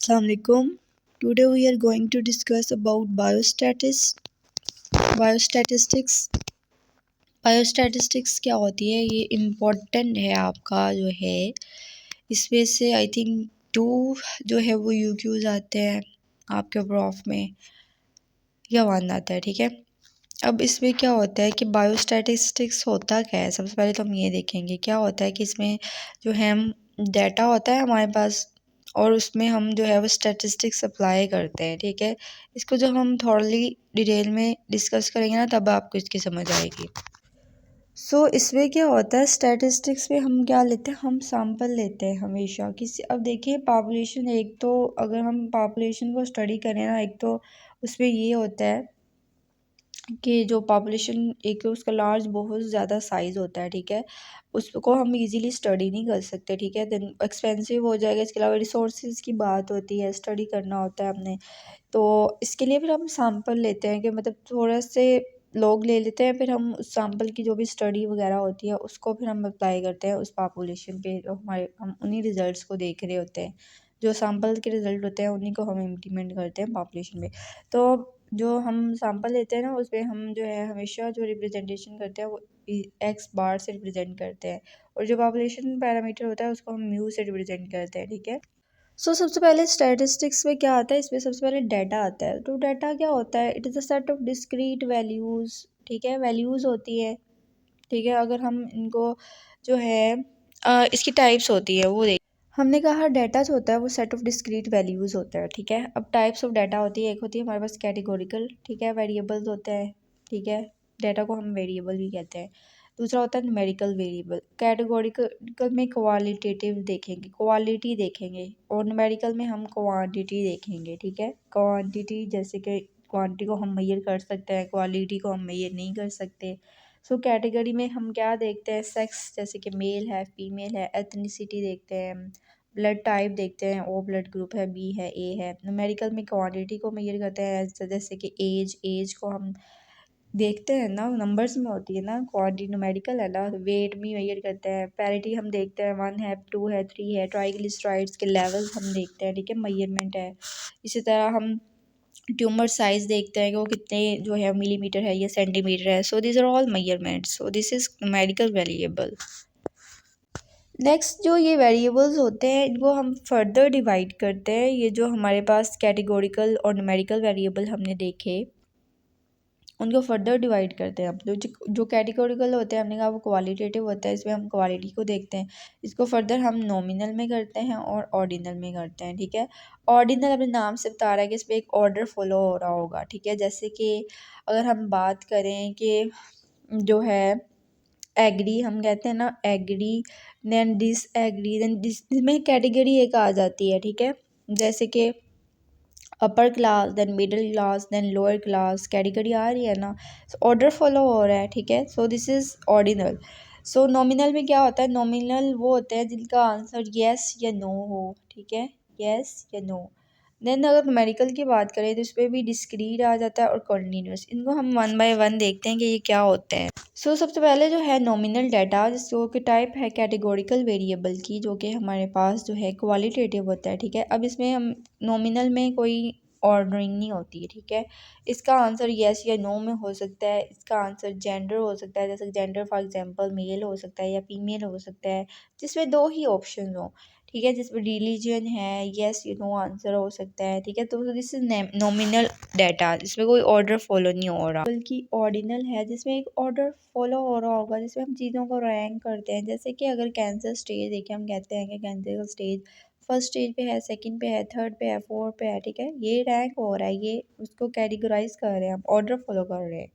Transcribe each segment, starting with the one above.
Assalamu alaikum. Today we are going to discuss about biostatistics. Biostatistics क्या होती है, ये इम्पोर्टेंट है आपका जो है। इसमें से आई थिंक 2 जो है वो यूक्यूज़ आते हैं आपके प्रॉफ में, या 1 आता है, ठीक है। अब इसमें क्या होता है कि बायोस्टैटिस्टिक्स होता क्या है। सबसे पहले तो हम ये देखेंगे क्या होता है कि इसमें जो है हम डाटा होता है हमारे पास, और उसमें हम जो है वो स्टैटिस्टिक्स अप्लाई करते हैं, ठीक है। इसको जब हम थोड़ी डिटेल में डिस्कस करेंगे ना, तब आपको इसकी समझ आएगी। इसमें क्या होता है, स्टैटिस्टिक्स में हम क्या लेते हैं, हम सैंपल लेते हैं हमेशा किसी। अब देखिए पॉपुलेशन, एक तो अगर हम पॉपुलेशन को स्टडी करें ना, एक तो उसमें ये होता है कि जो पॉपुलेशन एक उसका लार्ज बहुत ज़्यादा साइज़ होता है, ठीक है। उसको हम इजीली स्टडी नहीं कर सकते, ठीक है। देन एक्सपेंसिव हो जाएगा। इसके अलावा रिसोर्सेज की बात होती है, स्टडी करना होता है हमने। तो इसके लिए फिर हम सैंपल लेते हैं कि मतलब थोड़ा से लोग ले लेते हैं, फिर हम उस सैंपल की जो भी स्टडी वगैरह होती है उसको फिर हम अप्लाई करते हैं उस पॉपुलेशन पे। जो हमारे हम उन्हीं रिजल्ट्स को देख रहे होते हैं, जो सैंपल के रिजल्ट होते हैं उन्हीं को हम इम्प्लीमेंट करते हैं पॉपुलेशन में। तो जो हम सैंपल लेते हैं ना, उसमें हम जो है हमेशा जो रिप्रेजेंटेशन करते हैं वो एक्स बार से रिप्रेजेंट करते हैं, और जो पॉपुलेशन पैरामीटर होता है उसको हम म्यू से रिप्रेजेंट करते हैं, ठीक है। सबसे पहले स्टैटिस्टिक्स में क्या आता है, इसमें सबसे पहले डाटा आता है। तो डाटा क्या होता है, it is a set of discrete values, ठीक है। वैल्यूज़ होती है, ठीक है। अगर हम इनको जो है इसकी टाइप्स होती है वो देख, हमने कहा डाटा जो होता है वो सेट ऑफ डिस्क्रीट वैल्यूज़ होता है, ठीक है। अब टाइप्स ऑफ डाटा होती है, एक होती है हमारे पास कैटेगोरिकल, ठीक है, वेरिएबल्स होते हैं, ठीक है। डाटा को हम वेरिएबल भी कहते हैं। दूसरा होता है न्यूमेरिकल वेरिएबल। कैटेगोरिकल में क्वालिटेटिव देखेंगे, क्वालिटी देखेंगे, और न्यूमेरिकल में हम क्वांटिटी देखेंगे, ठीक है। क्वांटिटी जैसे कि क्वांटिटी को हम मेजर कर सकते हैं, क्वालिटी को हम मेजर नहीं कर सकते। कैटेगरी में हम क्या देखते हैं, सेक्स जैसे कि मेल है, फीमेल है, एथनिसिटी देखते हैं, ब्लड टाइप देखते हैं, ओ ब्लड ग्रुप है, बी है, ए है। न्यूमेरिकल में क्वांटिटी को मेजर करते हैं, जैसे कि एज को हम देखते हैं ना, नंबर्स में होती है ना, क्वांटिटी न्यूमेरिकल है ना। वेट भी मेजर करते हैं। पैरिटी हम देखते हैं, 1 है, 2 है, 3 है। ट्राइग्लिसराइड्स के लेवल्स हम देखते हैं, ठीक है, मेजरमेंट है। इसी तरह हम ट्यूमर साइज़ देखते हैं कि वो कितने जो है मिलीमीटर है या सेंटीमीटर है। This are all measurements. This is numerical variable. Next जो ये वेरिएबल्स होते हैं इनको हम फर्दर डिवाइड करते हैं। ये जो हमारे पास कैटेगोरिकल और न्यूमेरिकल वेरिएबल हमने देखे, उनको फर्दर डिवाइड करते हैं हम। तो जो कैटेगोरिकल होते हैं, हमने कहा वो क्वालिटेटिव होता है, इसमें हम क्वालिटी को देखते हैं। इसको फर्दर हम नॉमिनल में करते हैं और ऑर्डिनल में करते हैं, ठीक है। ऑर्डिनल अपने नाम से बता रहा है कि इसमें एक ऑर्डर फॉलो हो रहा होगा, ठीक है। जैसे कि अगर हम बात करें कि जो है एग्री, हम कहते हैं ना agree, then disagree, then dis, इसमें कैटेगरी एक आ जाती है, ठीक है। जैसे कि upper class, then middle class, then lower class, category आ रही है ना। ऑर्डर फॉलो हो रहा है, ठीक है। This is ordinal. नॉमिनल में क्या होता है, नॉमिनल वो होते हैं जिनका आंसर येस या नो हो, ठीक है, येस या नो। देन अगर न्यूमेरिकल की बात करें तो इसमें भी डिस्क्रीट आ जाता है और कॉन्टीन्यूस। इनको हम 1 बाय 1 देखते हैं कि ये क्या होते हैं। सबसे पहले जो है नॉमिनल डाटा, जिसको कि टाइप है कैटेगोरिकल वेरिएबल की, जो कि हमारे पास जो है क्वालिटेटिव होता है, ठीक है। अब इसमें हम नॉमिनल में कोई ऑर्डरिंग नहीं होती है, ठीक है। इसका आंसर येस या नो में हो सकता है। इसका आंसर जेंडर हो सकता है, जैसे जेंडर फॉर एग्जांपल मेल हो सकता है या फीमेल हो सकता है, जिसमें 2 ही ऑप्शन हो, ठीक है। जिसमें रिलीजन है, येस या नो आंसर हो सकता है, ठीक है। दिस इज नॉमिनल डाटा, जिसमें कोई ऑर्डर फॉलो नहीं हो रहा, बल्कि ऑर्डिनल है जिसमें एक ऑर्डर फॉलो हो रहा होगा, जिसमें हम चीज़ों को रैंक करते हैं। जैसे कि अगर कैंसर स्टेज देखिए, हम कहते हैं कि कैंसर का स्टेज फर्स्ट स्टेज पे है, सेकंड पे है, थर्ड पे है, फोर्थ पे है, ठीक है। ये रैंक हो रहा है, ये उसको कैटेगराइज कर रहे हैं, हम ऑर्डर फॉलो कर रहे हैं।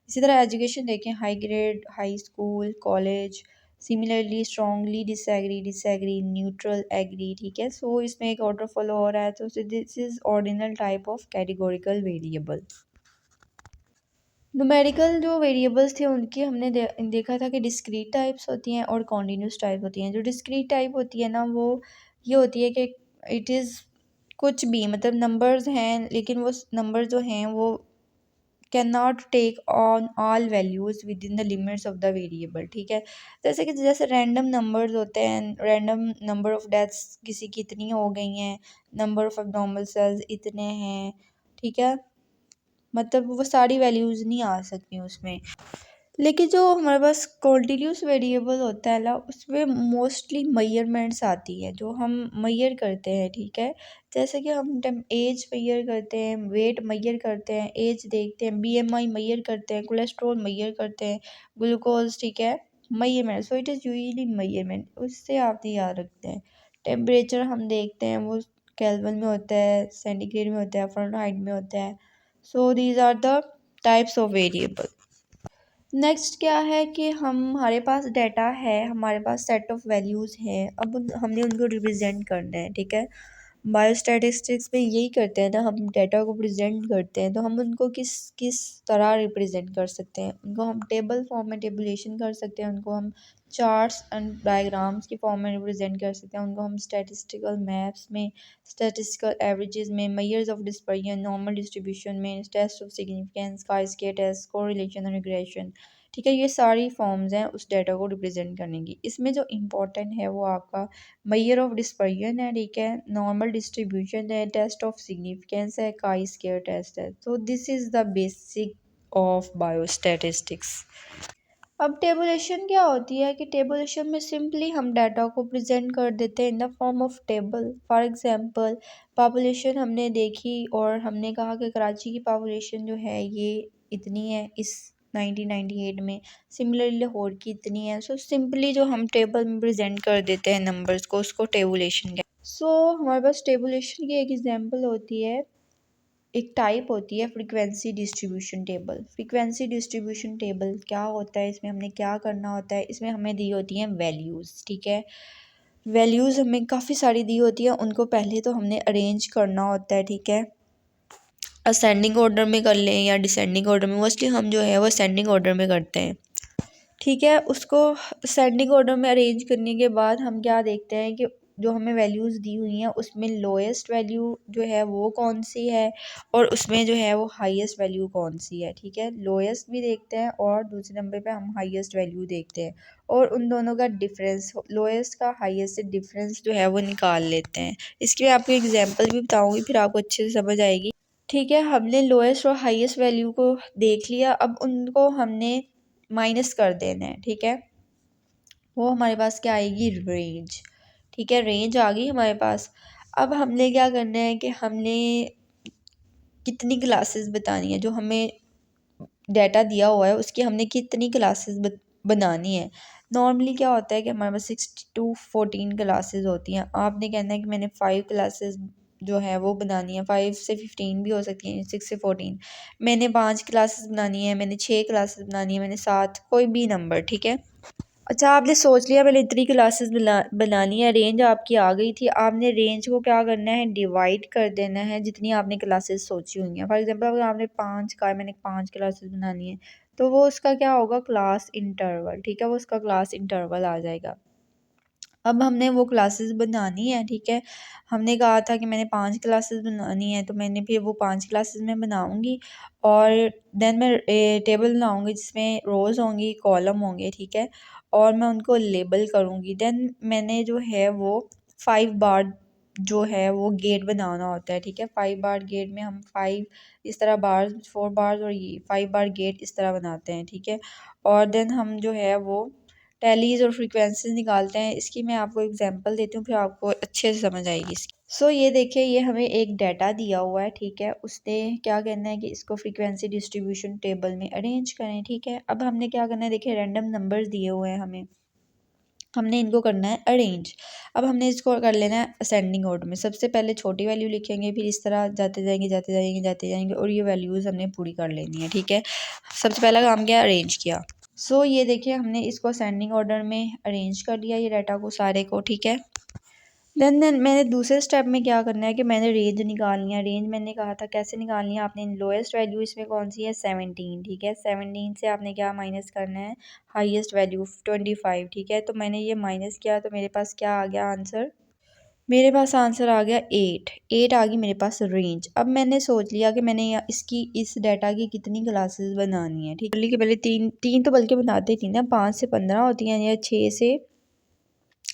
इसी तरह एजुकेशन देखें, high grade, high school, college, similarly, strongly, disagree, neutral, agree, ठीक है। इसमें एक ऑर्डर फॉलो हो रहा है। This is ordinal type of categorical variable. Numerical जो वेरिएबल्स थे उनकी हमने देखा था कि डिस्क्रीट टाइप्स होती हैं और कॉन्टिन्यूस टाइप होती हैं। जो डिस्क्रीट टाइप होती है ना, वो ये होती है कि इट इज़ कुछ भी, मतलब नंबर्स हैं, लेकिन वो नंबर जो हैं वो can not take on all values within the limits of the variable, ठीक है। जैसे रैंडम नंबर्स होते हैं, रैंडम नंबर ऑफ डेथ्स किसी की इतनी हो गई हैं, नंबर ऑफ एब्नॉर्मल सेल्स इतने हैं, ठीक है, मतलब वो सारी वैल्यूज़ नहीं आ सकती उसमें। लेकिन जो हमारे पास कॉन्टिन्यूस वेरिएबल होता है ना, उसमें मोस्टली मेजरमेंट्स आती है जो हम मेजर करते हैं, ठीक है। जैसे कि हम एज मेजर करते हैं, वेट मेजर करते हैं, एज देखते हैं, बीएमआई मेजर करते हैं, कोलेस्ट्रॉल मेजर करते हैं, ग्लूकोज, ठीक है, measurement. So it is usually measurement, उससे आप याद रखते हैं। टेम्परेचर हम देखते हैं, वो केल्विन में होता है, सेंटीग्रेड में होता है, फ़ारेनहाइट में होता है। So these are the types of variable. Next क्या है कि हमारे पास डाटा है, हमारे पास सेट ऑफ वैल्यूज़ हैं, अब हमने उनको रिप्रेजेंट करना है, ठीक है। बायोस्टैटिस्टिक्स में यही करते हैं ना, हम डाटा को प्रेजेंट करते हैं, तो हम उनको किस किस तरह रिप्रेजेंट कर सकते हैं। उनको हम टेबल फॉर्म में टेबुलेशन कर सकते हैं, उनको हम चार्ट्स एंड डायग्राम्स की फॉर्म में रिप्रेजेंट कर सकते हैं, उनको हम स्टैटिस्टिकल मैप्स में, स्टैटिस्टिकल एवरेजेस में, measures of dispersion, normal distribution में, test of significance, chi-square test, correlation और रिग्रेशन, ठीक है। ये सारी फॉर्म्स हैं उस डाटा को रिप्रेजेंट करने की। इसमें जो इम्पोर्टेंट है वो आपका मेजर ऑफ डिस्पर्जन है, ठीक है, नॉर्मल डिस्ट्रीब्यूशन है, टेस्ट ऑफ सिग्निफिकेंस है, chi-square टेस्ट है। तो this is the basic of biostatistics. अब टेबुलेशन क्या होती है कि टेबुलेशन में सिंपली हम डाटा को प्रेजेंट कर देते हैं in the form of table. For example population हमने देखी और हमने कहा कि कराची की पॉपुलेशन जो है ये इतनी है इस 1998 में, सिमिलरली लाहौर की इतनी है। सो सिंपली जो हम टेबल में प्रेजेंट कर देते हैं नंबर्स को, उसको टेबुलेशन कहते हैं। सो हमारे पास टेबुलेशन की एक एग्जांपल होती है, एक टाइप होती है frequency distribution table. Frequency distribution table क्या होता है, इसमें हमने क्या करना होता है, इसमें हमें दी होती हैं वैल्यूज़, ठीक है। वैल्यूज़ हमें काफ़ी सारी दी होती है, उनको पहले तो हमने अरेंज करना होता है, ठीक है। असेंडिंग ऑर्डर में कर लें या डिसेंडिंग ऑर्डर में, मोस्टली हम जो है वो असेंडिंग ऑर्डर में करते हैं, ठीक है। उसको असेंडिंग ऑर्डर में अरेंज करने के बाद हम क्या देखते हैं कि जो हमें वैल्यूज़ दी हुई हैं उसमें लोएस्ट वैल्यू जो है वो कौन सी है और उसमें जो है वो हाईएस्ट वैल्यू कौन सी है, ठीक है। लोएस्ट भी देखते हैं और दूसरे नंबर पे हम हाईएस्ट वैल्यू देखते हैं और उन दोनों का डिफरेंस, लोएस्ट का हाईएस्ट से डिफरेंस जो है वो निकाल लेते हैं। इसकी मैं आपको एग्जांपल भी बताऊंगी, फिर आपको अच्छे से समझ आएगी, ठीक है। हमने लोएस्ट और हाईएस्ट वैल्यू को देख लिया, अब उनको हमने माइनस कर देना है, ठीक है। वो हमारे पास क्या आएगी, रेंज, ठीक है, रेंज आ गई हमारे पास। अब हमने क्या करना है कि हमने कितनी क्लासेस बतानी है, जो हमें डाटा दिया हुआ है उसकी हमने कितनी क्लासेस बनानी है। नॉर्मली क्या होता है कि हमारे पास 6 to 14 क्लासेस होती हैं, आपने कहना है कि मैंने 5 क्लासेस जो है वो बनानी है, 5 से 15 भी हो सकती हैं, 6 से 14। मैंने 5 क्लासेस बनानी है, मैंने 6 क्लासेस बनानी है, मैंने 7, कोई भी नंबर, ठीक है। अच्छा आपने सोच लिया मैंने इतनी क्लासेस बनानी है, रेंज आपकी आ गई थी, आपने रेंज को क्या करना है, डिवाइड कर देना है जितनी आपने क्लासेस सोची हुई हैं। फॉर एग्जांपल अगर आपने 5 का, मैंने 5 क्लासेस बनानी है, तो वो उसका क्या होगा, क्लास इंटरवल, ठीक है, वो उसका क्लास इंटरवल आ जाएगा। अब हमने वो क्लासेस बनानी है, ठीक है। हमने कहा था कि मैंने 5 क्लासेस बनानी है, तो मैंने फिर वो 5 क्लासेस में बनाऊंगी और देन मैं टेबल बनाऊंगी जिसमें रोज़ होंगी, कॉलम होंगे, ठीक है, और मैं उनको लेबल करूंगी। देन मैंने जो है वो 5 बार जो है वो गेट बनाना होता है, ठीक है। 5 बार गेट में हम 5 इस तरह बार, 4 बार और ये 5 बार गेट इस तरह बनाते हैं, ठीक है। और देन हम जो है वो टैलीज़ और फ्रीक्वेंसीज निकालते हैं। इसकी मैं आपको एग्जांपल देती हूँ, फिर आपको अच्छे से समझ आएगी इसकी। सो ये देखिए, ये हमें एक डाटा दिया हुआ है, ठीक है। उसने क्या करना है कि इसको फ्रीक्वेंसी डिस्ट्रीब्यूशन टेबल में अरेंज करें, ठीक है। अब हमने क्या करना है, देखिए रैंडम नंबर्स दिए हुए हैं हमें, हमने इनको करना है अरेंज। अब हमने इसको कर लेना है असेंडिंग ऑर्डर में, सबसे पहले छोटी वैल्यू लिखेंगे, फिर इस तरह जाते जाएंगे जाते जाएंगे जाते जाएंगे और ये वैल्यूज़ हमने पूरी कर लेनी है, ठीक है। सबसे पहला काम क्या, अरेंज किया। सो ये देखिए हमने इसको असेंडिंग ऑर्डर में अरेंज कर दिया ये डाटा को सारे को, ठीक है। देन मैंने दूसरे स्टेप में क्या करना है कि मैंने रेंज निकालनी है। रेंज मैंने कहा था कैसे निकालनी है, आपने लोएस्ट वैल्यू इसमें कौन सी है, 17, ठीक है। 17 से आपने क्या माइनस करना है, हाईएस्ट वैल्यू 25, ठीक है। तो मैंने ये माइनस किया तो मेरे पास क्या आ गया आंसर, मेरे पास आंसर आ गया 8 आ गई मेरे पास रेंज। अब मैंने सोच लिया कि मैंने इसकी इस डाटा की कितनी क्लासेस बनानी है। ठीक है, कि पहले तीन तीन तो बल्कि बनाते ही थी ना, 5 से 15 होती हैं या 6 से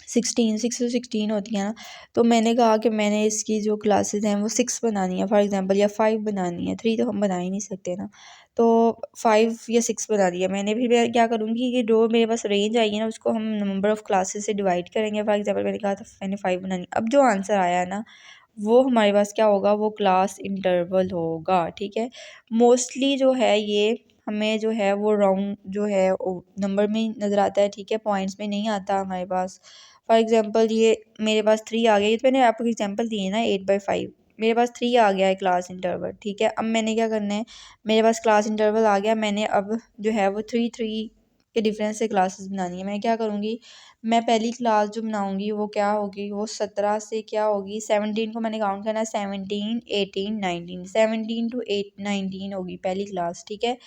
16 होती हैं ना। तो मैंने कहा कि मैंने इसकी जो क्लासेस हैं वो 6 बनानी है फॉर एग्जांपल, या 5 बनानी है, 3 तो हम बना ही नहीं सकते ना। तो 5 या 6 बना दिया मैंने। फिर मैं क्या करूँगी कि जो मेरे पास रेंज आई है ना उसको हम नंबर ऑफ़ क्लासेस से डिवाइड करेंगे। फॉर एग्जांपल मैंने कहा था मैंने 5 बनानी। अब जो आंसर आया है ना वो हमारे पास क्या होगा, वो क्लास इंटरवल होगा। ठीक है, मोस्टली जो है ये हमें जो है वो राउंड जो है नंबर में नज़र आता है। ठीक है, पॉइंट्स में नहीं आता हमारे पास। फॉर एग्जांपल ये मेरे पास 3 आ गया, ये तो मैंने आपको एग्जांपल दिए ना 8/5। मेरे पास 3 आ गया है क्लास इंटरवल। ठीक है, अब मैंने क्या करना है, मेरे पास क्लास इंटरवल आ गया, मैंने अब जो है वो 3 के डिफरेंस से क्लासेस बनानी है। मैं क्या करूँगी, मैं पहली क्लास जो बनाऊँगी वो क्या होगी, वो 17 से क्या होगी, 17 को मैंने काउंट करना है, 17 18 19, 17 to 19 होगी पहली क्लास। ठीक है,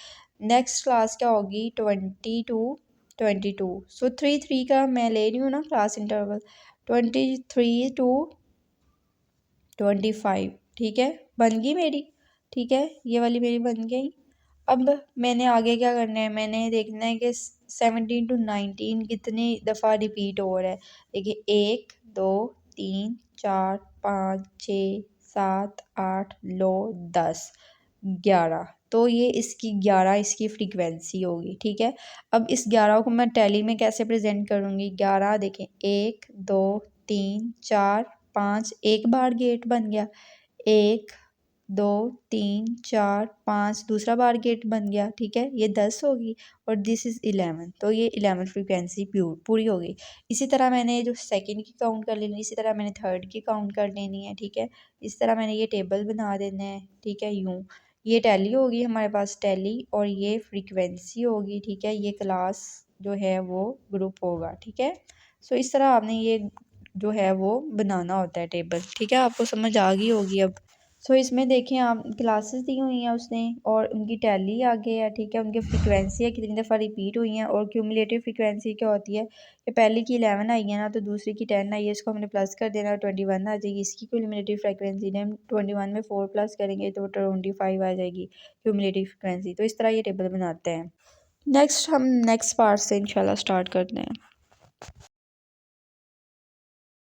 नेक्स्ट क्लास क्या होगी, 20 to 22। सो 3 का मैं ले रही हूँ ना क्लास इंटरवल, 23 to 25। ठीक है, बन गई मेरी। ठीक है, ये वाली मेरी बन गई। अब मैंने आगे क्या करना है, मैंने देखना है कि 17 to 19 कितनी दफ़ा रिपीट हो रहा है। देखिए 1 2 3 4 5 6 7 8 9 10 11। तो ये इसकी 11 इसकी फ्रीक्वेंसी होगी। ठीक है, अब इस 11 को मैं टैली में कैसे प्रेजेंट करूँगी, 11 देखें 1 2 3 4 5, एक बार गेट बन गया, 1 2 3 4 5 दूसरा बार गेट बन गया। ठीक है, ये 10 होगी और दिस इज़ 11, तो ये 11 फ्रीक्वेंसी पूरी होगी। इसी तरह मैंने जो सेकंड की काउंट कर लेनी, इसी तरह मैंने थर्ड की काउंट कर लेनी है। ठीक है, इस तरह मैंने ये टेबल बना देना है। ठीक है, यूँ ये टैली होगी हमारे पास, टैली, और ये फ्रीक्वेंसी होगी। ठीक है, ये क्लास जो है वो ग्रुप होगा। ठीक है, सो इस तरह आपने ये जो है वो बनाना होता है टेबल। ठीक है, आपको समझ आ गई होगी अब। सो इसमें देखें आप, क्लासेस दी हुई हैं उसने और उनकी टैली आगे है। ठीक है, उनकी फ्रीक्वेंसी कितनी दफ़ा रिपीट हुई हैं, और क्यूमुलेटिव फ्रीक्वेंसी क्या होती है कि पहले की 11 आई है ना, तो दूसरी की 10 आई है, इसको हमने प्लस कर देना, 21 आ जाएगी। इसकी क्यूमुलेटिव फ्रीक्वेंसी हम 21 में 4 प्लस करेंगे तो 25 आ जाएगी क्यूमुलेटिव फ्रीक्वेंसी। तो इस तरह ये टेबल बनाते हैं। नेक्स्ट हम नेक्स्ट पार्ट से इंशाल्लाह स्टार्ट करते हैं।